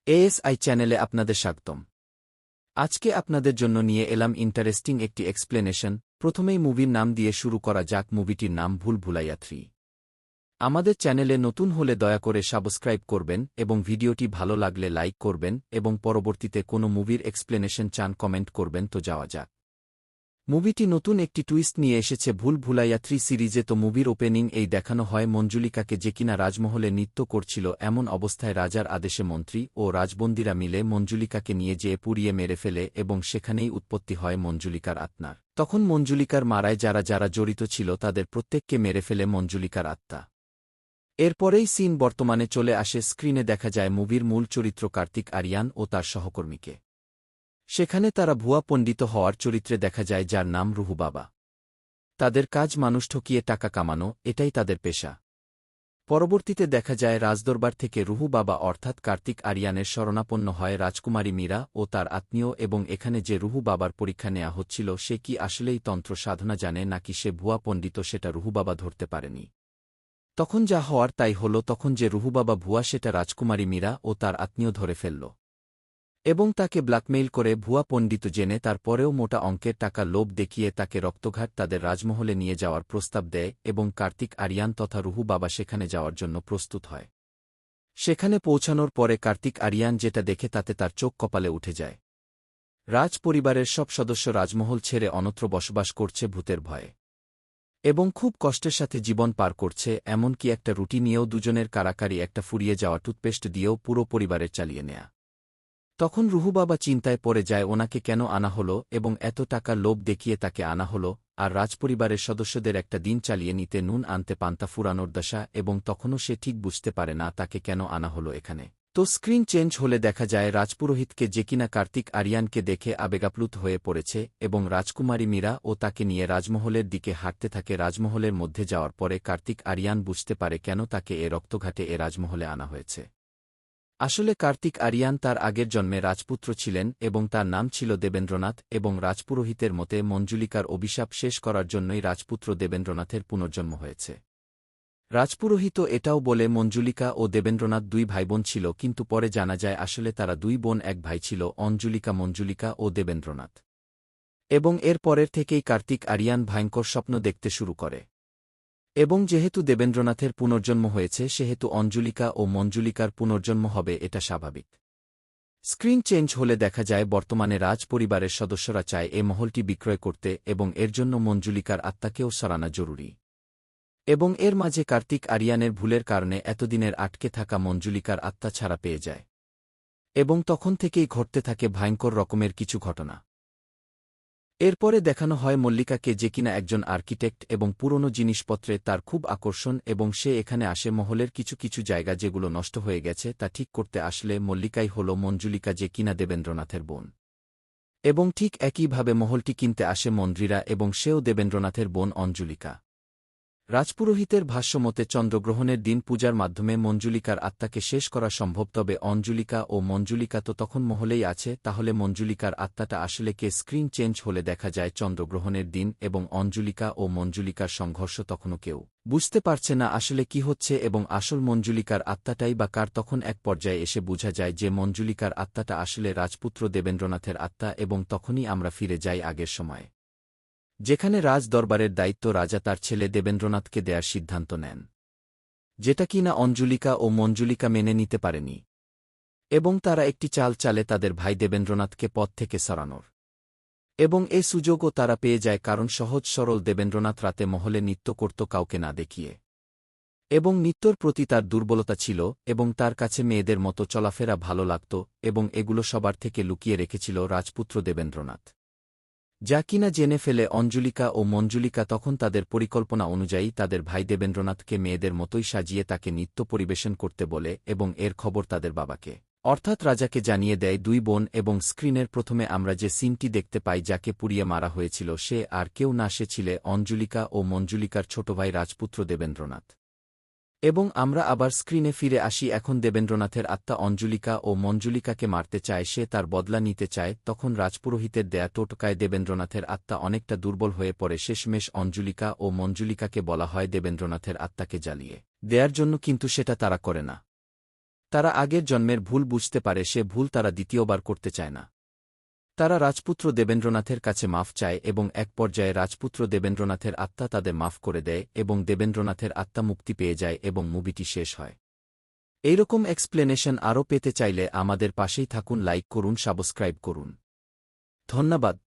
ASI চ্যানেলে আপনাদের স্বাগতম। আজকে আপনাদের জন্য নিয়ে এলাম ইন্টারেস্টিং একটি এক্সপ্লেনেশন। প্রথমেই মুভির নাম দিয়ে শুরু করা যাক। মুভিটির নাম ভুল ভুলাইয়া 3। আমাদের চ্যানেলে নতুন হলে দয়া করে সাবস্ক্রাইব করবেন এবং ভিডিওটি ভালো লাগলে লাইক করবেন এবং পরবর্তীতে কোনো মুভির এক্সপ্লেনেশন চান কমেন্ট করবেন। তো যাওয়া যাক। মুভিটি নতুন একটি টুইস্ট নিয়ে এসেছে ভুল ভুলাইয়া 3 সিরিজে। তো মুভির ওপেনিং এই দেখানো হয় মঞ্জুলিকাকে, যে কিনা রাজমহলে নৃত্য করছিল। এমন অবস্থায় রাজার আদেশে মন্ত্রী ও রাজবন্দীরা মিলে মঞ্জুলিকাকে নিয়ে যেয়ে পুড়িয়ে মেরে ফেলে এবং সেখানেই উৎপত্তি হয় মঞ্জুলিকার আত্মার। তখন মঞ্জুলিকার মারায় যারা যারা জড়িত ছিল তাদের প্রত্যেককে মেরে ফেলে মঞ্জুলিকার আত্মা। এরপরেই সিন বর্তমানে চলে আসে। স্ক্রিনে দেখা যায় মুভির মূল চরিত্র কার্তিক আরিয়ান ও তার সহকর্মীকে। সেখানে তারা ভুয়া পণ্ডিত হওয়ার চরিত্রে দেখা যায়, যার নাম রুহু বাবা। তাদের কাজ মানুষ ঠকিয়ে টাকা কামানো, এটাই তাদের পেশা। পরবর্তীতে দেখা যায় রাজদরবার থেকে রুহু বাবা অর্থাৎ কার্তিক আরিয়ানের শরণাপন্ন হয় রাজকুমারী মীরা ও তার আত্মীয়। এবং এখানে যে রুহু বাবার পরীক্ষা নেওয়া হচ্ছিল, সে কি আসলেই তন্ত্র সাধনা জানে নাকি সে ভুয়া পণ্ডিত, সেটা রুহু বাবা ধরতে পারেনি। তখন যা হওয়ার তাই হল। তখন যে রুহু বাবা ভুয়া, সেটা রাজকুমারী মীরা ও তার আত্মীয় ধরে ফেলল এবং তাকে ব্ল্যাকমেইল করে ভুয়া পণ্ডিত জেনে তারপরেও মোটা অঙ্কের টাকা লোভ দেখিয়ে তাকে রক্তঘাট তাদের রাজমহলে নিয়ে যাওয়ার প্রস্তাব দেয় এবং কার্তিক আরিয়ান তথা রুহু বাবা সেখানে যাওয়ার জন্য প্রস্তুত হয়। সেখানে পৌঁছানোর পরে কার্তিক আরিয়ান যেটা দেখে তাতে তার চোখ কপালে উঠে যায়। রাজ পরিবারের সব সদস্য রাজমহল ছেড়ে অন্যত্র বসবাস করছে ভূতের ভয়ে এবং খুব কষ্টের সাথে জীবন পার করছে। এমনকি একটা রুটি নিয়েও দুজনের কারাকারি, একটা ফুরিয়ে যাওয়া টুথপেস্ট দিয়েও পুরো পরিবারের চালিয়ে নেয়া। তখন রুহু বাবা চিন্তায় পড়ে যায়, ওনাকে কেন আনা হলো এবং এত টাকা লোভ দেখিয়ে তাকে আনা হলো, আর রাজপরিবারের সদস্যদের একটা দিন চালিয়ে নিতে নুন আনতে পান্তা ফুরানোর দশা। এবং তখনও সে ঠিক বুঝতে পারে না তাকে কেন আনা হলো এখানে। তো স্ক্রিন চেঞ্জ হলে দেখা যায় রাজপুরোহিতকে, যে কিনা কার্তিক আরিয়ানকে দেখে আবেগাপ্লুত হয়ে পড়েছে এবং রাজকুমারী মীরা ও তাকে নিয়ে রাজমহলের দিকে হাঁটতে থাকে। রাজমহলের মধ্যে যাওয়ার পরে কার্তিক আরিয়ান বুঝতে পারে কেন তাকে এ রক্তঘাটে এ রাজমহলে আনা হয়েছে। আসলে কার্তিক আরিয়ান তার আগের জন্মে রাজপুত্র ছিলেন এবং তার নাম ছিল দেবেন্দ্রনাথ। এবং রাজপুরোহিতের মতে মঞ্জুলিকার অভিশাপ শেষ করার জন্যই রাজপুত্র দেবেন্দ্রনাথের পুনর্জন্ম হয়েছে। রাজপুরোহিত এটাও বলে মঞ্জুলিকা ও দেবেন্দ্রনাথ দুই ভাইবোন ছিল, কিন্তু পরে জানা যায় আসলে তারা দুই বোন এক ভাই ছিল, অঞ্জুলিকা মঞ্জুলিকা ও দেবেন্দ্রনাথ। এবং এর পরের থেকেই কার্তিক আরিয়ান ভয়ঙ্কর স্বপ্ন দেখতে শুরু করে। এবং যেহেতু দেবেন্দ্রনাথের পুনর্জন্ম হয়েছে, সেহেতু অঞ্জুলিকা ও মঞ্জুলিকার পুনর্জন্ম হবে, এটা স্বাভাবিক। স্ক্রিন চেঞ্জ হলে দেখা যায় বর্তমানে রাজ পরিবারের সদস্যরা চায় এ মহলটি বিক্রয় করতে এবং এর জন্য মঞ্জুলিকার আত্মাকেও সরানো জরুরি। এবং এর মাঝে কার্তিক আরিয়ানের ভুলের কারণে এতদিনের আটকে থাকা মঞ্জুলিকার আত্মা ছাড়া পেয়ে যায় এবং তখন থেকেই ঘটতে থাকে ভয়ঙ্কর রকমের কিছু ঘটনা। এরপরে দেখানো হয় মল্লিকাকে, যে কিনা একজন আর্কিটেক্ট এবং পুরনো জিনিসপত্রে তার খুব আকর্ষণ এবং সে এখানে আসে মহলের কিছু কিছু জায়গা যেগুলো নষ্ট হয়ে গেছে তা ঠিক করতে। আসলে মল্লিকাই হল মঞ্জুলিকা, যে কিনা দেবেন্দ্রনাথের বোন। এবং ঠিক একইভাবে মহলটি কিনতে আসে মন্দ্রীরা এবং সেও দেবেন্দ্রনাথের বোন অঞ্জুলিকা। রাজপুরোহিতের ভাষ্যমতে চন্দ্রগ্রহণের দিন পূজার মাধ্যমে মঞ্জুলিকার আত্মাকে শেষ করা সম্ভব। তবে অঞ্জুলিকা ও মঞ্জুলিকা তো তখন মহলেই আছে, তাহলে মঞ্জুলিকার আত্মাটা আসলে কে? স্ক্রিন চেঞ্জ হলে দেখা যায় চন্দ্রগ্রহণের দিন এবং অঞ্জুলিকা ও মঞ্জুলিকার সংঘর্ষ। তখনও কেউ বুঝতে পারছে না আসলে কি হচ্ছে এবং আসল মঞ্জুলিকার আত্মাটাই বা কার। তখন এক পর্যায়ে এসে বোঝা যায় যে মঞ্জুলিকার আত্মাটা আসলে রাজপুত্র দেবেন্দ্রনাথের আত্মা এবং তখনই আমরা ফিরে যাই আগের সময়ে, যেখানে রাজ দরবারের দায়িত্ব রাজা তার ছেলে দেবেন্দ্রনাথকে দেয়ার সিদ্ধান্ত নেন, যেটা কিনা অঞ্জুলিকা ও মঞ্জুলিকা মেনে নিতে পারেনি। এবং তারা একটি চাল চালে তাদের ভাই দেবেন্দ্রনাথকে পদ থেকে সরানোর। এবং এ সুযোগও তারা পেয়ে যায়, কারণ সহজ সরল দেবেন্দ্রনাথ রাতে মহলে নৃত্য করত কাউকে না দেখিয়ে। এবং নৃত্যর প্রতি তার দুর্বলতা ছিল এবং তার কাছে মেয়েদের মতো চলাফেরা ভালো লাগত এবং এগুলো সবার থেকে লুকিয়ে রেখেছিল রাজপুত্র দেবেন্দ্রনাথ, যা কিনা জেনে ফেলে অঞ্জুলিকা ও মঞ্জুলিকা। তখন তাদের পরিকল্পনা অনুযায়ী তাদের ভাই দেবেন্দ্রনাথকে মেয়েদের মতোই সাজিয়ে তাকে নৃত্য পরিবেশন করতে বলে এবং এর খবর তাদের বাবাকে অর্থাৎ রাজাকে জানিয়ে দেয় দুই বোন। এবং স্ক্রিনের প্রথমে আমরা যে সিনটি দেখতে পাই, যাকে পুড়িয়ে মারা হয়েছিল, সে আর কেউ না, সে ছিল অঞ্জুলিকা ও মঞ্জুলিকার ছোট ভাই রাজপুত্র দেবেন্দ্রনাথ। এবং আমরা আবার স্ক্রিনে ফিরে আসি। এখন দেবেন্দ্রনাথের আত্মা অঞ্জুলিকা ও মঞ্জুলিকাকে মারতে চায়, সে তার বদলা নিতে চায়। তখন রাজপুরোহিতের দেয়া টোটকায় দেবেন্দ্রনাথের আত্মা অনেকটা দুর্বল হয়ে পড়ে। শেষমেশ অঞ্জুলিকা ও মঞ্জুলিকাকে বলা হয় দেবেন্দ্রনাথের আত্মাকে জ্বালিয়ে দেয়ার জন্য, কিন্তু সেটা তারা করে না। তারা আগের জন্মের ভুল বুঝতে পারে, সে ভুল তারা দ্বিতীয়বার করতে চায় না। তারা রাজপুত্র দেবেন্দ্রনাথের কাছে মাফ চায় এবং এক পর্যায়ে রাজপুত্র দেবেন্দ্রনাথের আত্মা তাদের মাফ করে দেয় এবং দেবেন্দ্রনাথের আত্মা মুক্তি পেয়ে যায় এবং মুভিটি শেষ হয়। এইরকম এক্সপ্লেনেশন আরও পেতে চাইলে আমাদের পাশেই থাকুন, লাইক করুন, সাবস্ক্রাইব করুন। ধন্যবাদ।